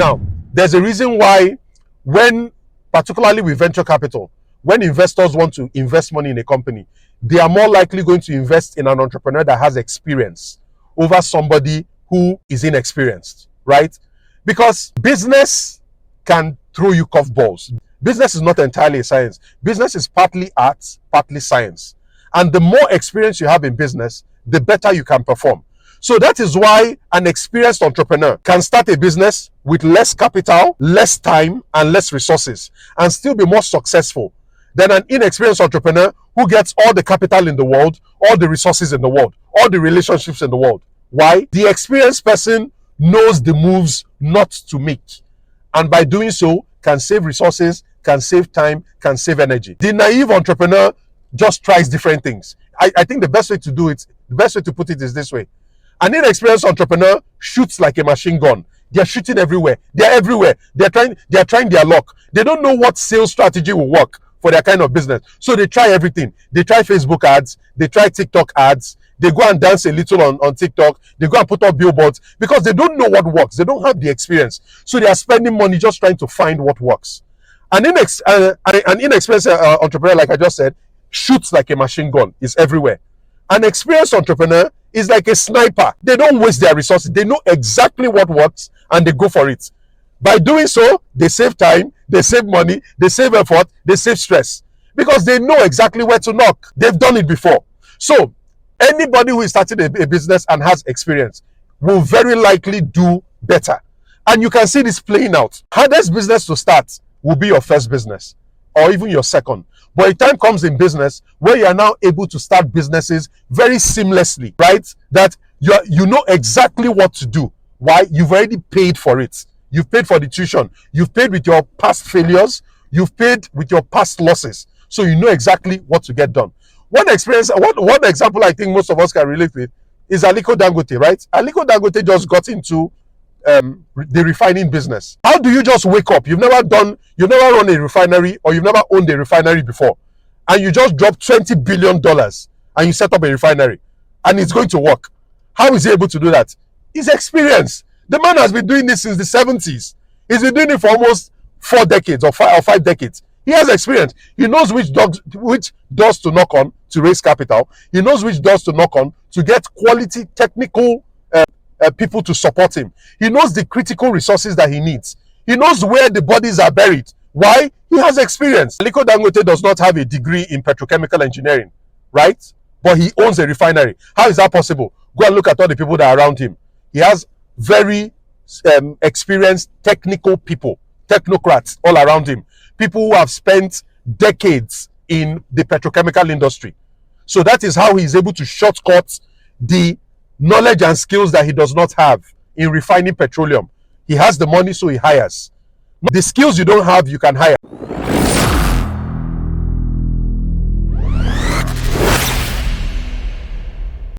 Now, there's a reason why when, particularly with venture capital, when investors want to invest money in a company, they are more likely going to invest in an entrepreneur that has experience over somebody who is inexperienced, right? Because business can throw you curveballs. Business is not entirely a science. Business is partly art, partly science. And the more experience you have in business, the better you can perform. So that is why an experienced entrepreneur can start a business with less capital, less time, and less resources, and still be more successful than an inexperienced entrepreneur who gets all the capital in the world, all the resources in the world, all the relationships in the world. Why? The experienced person knows the moves not to make, and by doing so can save resources, can save time, can save energy. The naive entrepreneur just tries different things. I think the best way to do it, the best way to put it is this way. An inexperienced entrepreneur shoots like a machine gun. They're shooting everywhere. They're everywhere. They're trying their luck. They don't know what sales strategy will work for their kind of business. So they try everything. They try Facebook ads. They try TikTok ads. They go and dance a little on TikTok. They go and put up billboards because they don't know what works. They don't have the experience. So they are spending money just trying to find what works. An inexperienced entrepreneur, like I just said, shoots like a machine gun. Is everywhere. An experienced entrepreneur is like a sniper. They don't waste their resources. They know exactly what works and they go for it. By doing so, they save time, they save money, they save effort, they save stress because they know exactly where to knock. They've done it before. So anybody who is starting a business and has experience will very likely do better. And you can see this playing out. Hardest business to start will be your first business or even your second. But a time comes in business where you are now able to start businesses very seamlessly, right? That you know exactly what to do. Why? You've already paid for it. You've paid for the tuition. You've paid with your past failures. You've paid with your past losses. So you know exactly what to get done. One example I think most of us can relate with is Aliko Dangote, right? Aliko Dangote just got into the refining business. How do you just wake up? You've never run a refinery or you've never owned a refinery before, and you just drop $20 billion and you set up a refinery and it's going to work. How is he able to do that? His experience. The man has been doing this since the 70s. He's been doing it for almost 4 decades or 5 decades. He has experience. He knows which doors to knock on to raise capital. He knows which doors to knock on to get quality technical people to support him. He knows the critical resources that he needs. He knows where the bodies are buried. Why? He has experience. Aliko Dangote does not have a degree in petrochemical engineering, right? But he owns a refinery. How is that possible? Go and look at all the people that are around him. He has very experienced technical people, technocrats all around him. People who have spent decades in the petrochemical industry. So that is how he is able to shortcut the knowledge and skills that he does not have in refining petroleum. He has the money, so he hires. The skills you don't have, you can hire.